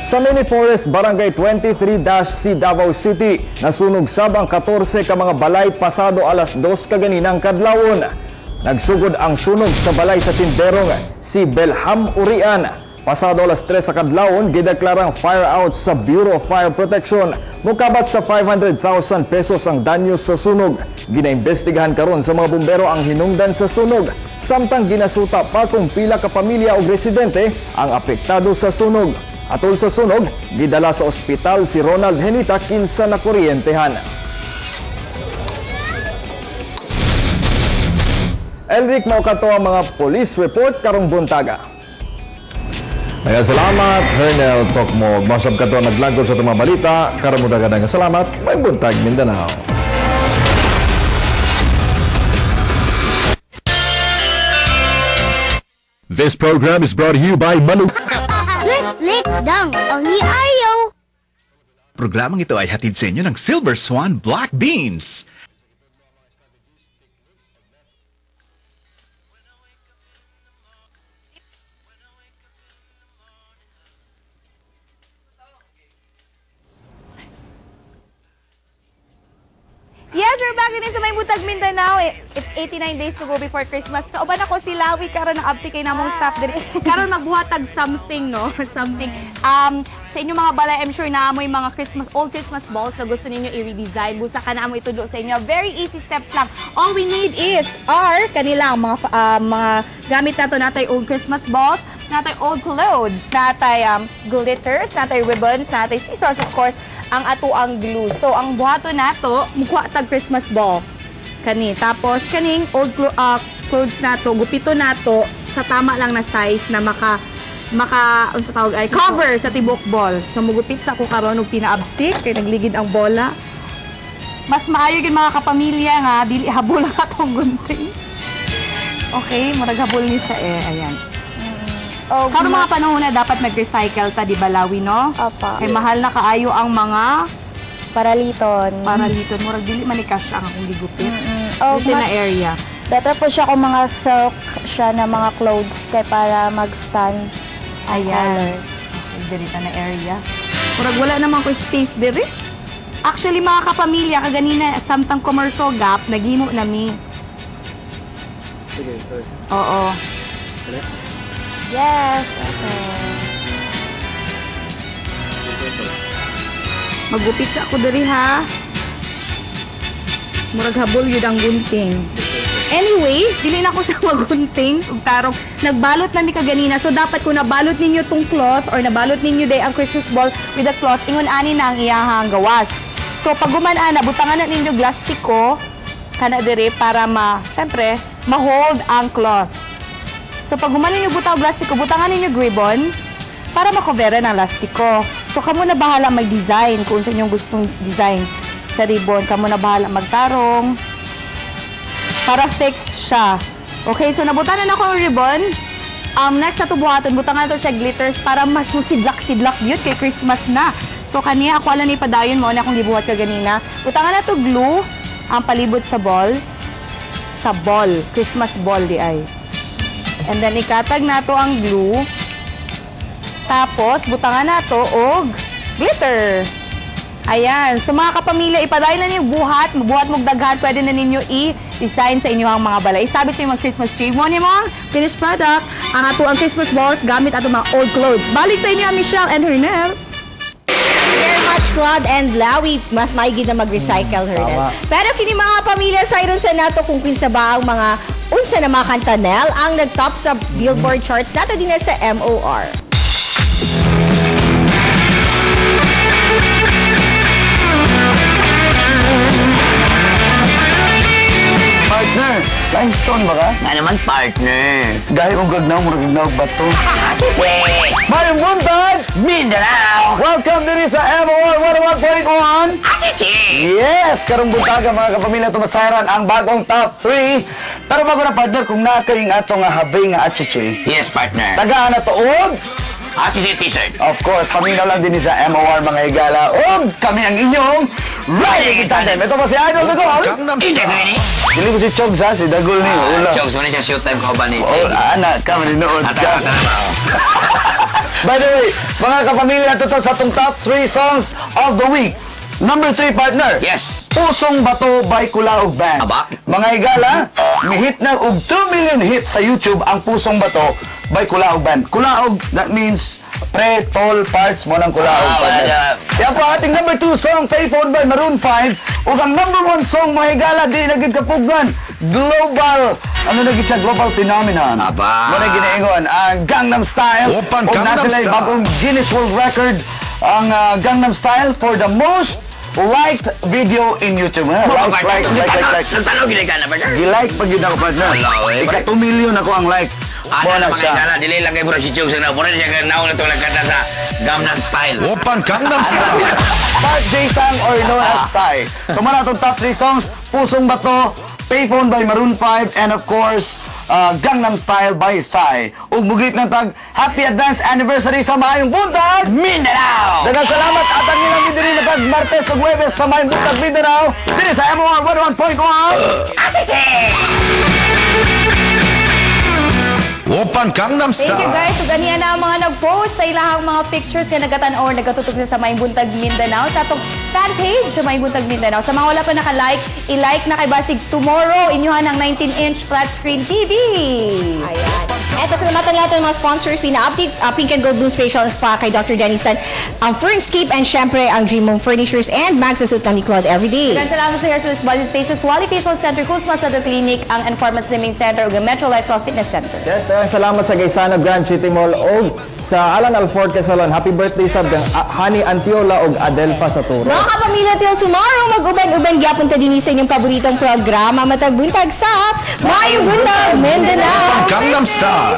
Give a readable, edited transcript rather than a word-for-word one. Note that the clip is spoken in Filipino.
Sa Mini Forest, Barangay 23-C Davao City, nasunog sabang 14 ka mga balay pasado alas 2 kaganinang kadlawon. Nagsugod ang sunog sa balay sa tinderong si Belham Urian. Pasado alas 3 sa kadlawon, gideklarang fire out sa Bureau of Fire Protection. Mukabat sa 500,000 pesos ang danyo sa sunog. Ginaimbestigahan karon sa mga bumbero ang hinungdan sa sunog. Samtang ginasuta pa kung pila ka pamilya o residente ang apektado sa sunog. Atol sa sunog, gidala sa ospital si Ronald Henita kinsa nakuryentehan. Elric, maukato ang mga police report karong buntaga. Salamat, Hernel Tokmog. Masab ka to naglangkod sa itong mga balita. Karong buntaga na salamat. May buntag, Mindanao. This program is brought to you by Malu. Twist, lick, dang, ang ni Ayo. Programang ito ay hatid sa inyo ng Silver Swan Black Beans. Yes, we're back din sa May Butag, Mindanao. It's 89 days to go before Christmas. Kauban ako si Lawi, karon na abti kay namong staff diri. Karon magbuhatag something, no? Something. Sa inyong mga balay, I'm sure naamoy mga old Christmas balls na gusto ninyo i-redesign. Busa ka naamoy itudo sa inyo. Very easy steps lang. All we need is kanilang mga gamit nato natay old Christmas balls, natay old clothes, natay glitters, natay ribbons, natay scissors, of course, ang ato ang glue. So, ang buhato nato, mukha tag Christmas ball. Tapos, kaning old clothes nato, gupito nato, sa tama lang na size na cover sa tibok ball. So, mugupit sa ako karon og pinaabtik, kay nagligid ang bola. Mas maayo gid mga kapamilya nga, dili habol ang atong gunting. Okay, murag habol ni siya ayan. Karong mga panahon na dapat mag-recycle ta, di ba, Lawi, no? Opo. Kay mahal na kaayo ang mga Paraliton. Murag dili man ni cash ang akong gigupit. Kasi na area. Better po siya kung mga silk siya na mga clothes kay para mag-stand. Ayan. Dirita na area. Murag wala naman ko space diri. Actually, mga kapamilya, kaganina, samtang commercial gap, naghimo nami. Sige, sir. Oo. Yes, okay. Magupit sa ako diri, ha? Murag habol yun ang gunting. Anyway, dili na ko siya magunting. Tarong, nagbalot na mi kaganina. So, dapat kung nabalot ninyo tong cloth or nabalot ninyo day ang Christmas ball with the cloth, ingon ani na ang iyahang gawas. So, pag gumana, butangan na ninyo plastiko, kana diri para siyempre, ma-hold ang cloth. So, pag gumana ninyo butang plastiko, butangan ninyo ribbon para makovera ng plastiko. So, kamo na bahala mag-design kung sa inyong gustong design sa ribbon. Kamo na bahala magtarong para fix siya. Okay, so nabutanan ako ng ribbon. Next na ito buhaton, butangan ito siya glitters para mas musidlak-sidlak yun kay Christmas na. So, kaniya, ako alam ni padayon mo na akong gibuhat ka ganina. Butangan na ito glue, ang palibot sa balls. Sa ball, Christmas ball di ay. And then, ikatag na ito ang glue. Tapos, butangan na ito og glitter. Ayan. So, mga kapamilya, ipadayon na ninyo buhat mong daghan, pwede na ninyo i-design sa inyong mga balay. Isabit sa inyong Christmas tree. Mo niyo mga finished product, ang ato ang Christmas balls gamit ato mga old clothes. Balik sa inyo, Michelle and Hernel. Very much, Claude and Lawi. Mas maigid na mag-recycle, Hernel. Pero kini mga pamilya sa iron sa nato kung kinsa ba ang mga unsa na mga kantanel ang nag-top sa Billboard charts nato din sa MOR. Partner, limestone ba ka? Nga naman, partner. Dahil kong gagnaw mo nagagnaw ba ito? Chichi! Mayong buntag! Mindanao! Welcome din sa MOR 101.1! Chichi! Yes! Karong buntaga mga kapamilya tumasaran ang bagong top 3. Pero bago na partner, kung nakaing ato nga habay nga achichi. Yes, partner. Tagaan na to og Chichi t-shirt. of course, paminaw lang din sa MOR mga higala. Og kami ang inyong Riding in Tandem. Ito pa si Idol Dagol. Ito ko ini. Dili ko si Chogs ha, si Dagol ni. Ula. Chogs, muna siya shoot time ko ba ni? Oh, anak ka, maninood ka. By the way, mga kapamilya, ito sa itong top 3 songs of the week. Number 3, partner. Yes. Pusong Bato by Kulaog Band. Aba. Mga higala, mihit na og 2 million hits sa YouTube ang Pusong Bato by Kulaog Band. Kulaog, that means pre-tall parts mo ng Kulaog Band. Yan po ating number 2 song, Payphone by Maroon 5. Ug ang number 1 song, mga higala, di nagid kapugan. Global, ano nagid siya, global phenomenon. Aba. Muna ginaingon, ang Gangnam Style. Open Ug Gangnam nasa Style. bagong Guinness World Record ang Gangnam Style for the most liked video in YouTube. Like. Nagtanong gini ka na, partner. Gilike pag yun ako, partner. Ika 2 million ako ang like. Ano na Bona mga siya. ikala, dili lang kay Bro si Chong sa napunan siya ka nauna itong nagkanta sa Gangnam Style. Open Gangnam Style. Park Jae-sang or known as Psy. So muna itong top 3 songs, Pusong Bato, Payphone by Maroon 5, and of course, Gangnam Style by Psy. Ug muglit ng tag, Happy Advance Anniversary sa Maayong Buntag! Mindanao! Daghang salamat at ang ilang diri na tag Martes ug Huwebes sa Maayong Buntag Mindanao. Diri sa MOR 101.1. Achiche! Open Gangnam Thank you Style. guys. So ganiyan na ang mga nag-post sa ilahang mga pictures na nagatan-or nagatutog sa Maayong Buntag Mindanao sa atong fan page sa Maayong Buntag Mindanao. Sa mga wala pa naka-like, i-like na kay Basig tomorrow. Inyuhan ang 19-inch flat screen TV. Ayan. Eto sa naman natin mga sponsors, pina-update Pink and Gold Blues Facial Spa kay Dr. Denny San, ang Fernscape and syempre ang Dream Home Furnitures and Magsusut ng ni Claude Everyday. Maraming salamat sa Hairstylist Body Spaces, Wally Facial Center, Kuzma Center Clinic, ang Informant Slimming Center, ug ang Metro Lifestyle Fitness Center. Yes, daghang salamat sa Gaisano Grand City Mall o sa Alan Alforte Salon. Happy birthday sa Hani Antiola o Adelpa sa Turo. Mga kapamilya, till tomorrow, mag-uban-uban gyapon ta din sa inyong paboritong programa matag buntag sa Maayong Buntag Mindanao. Gangnam Style.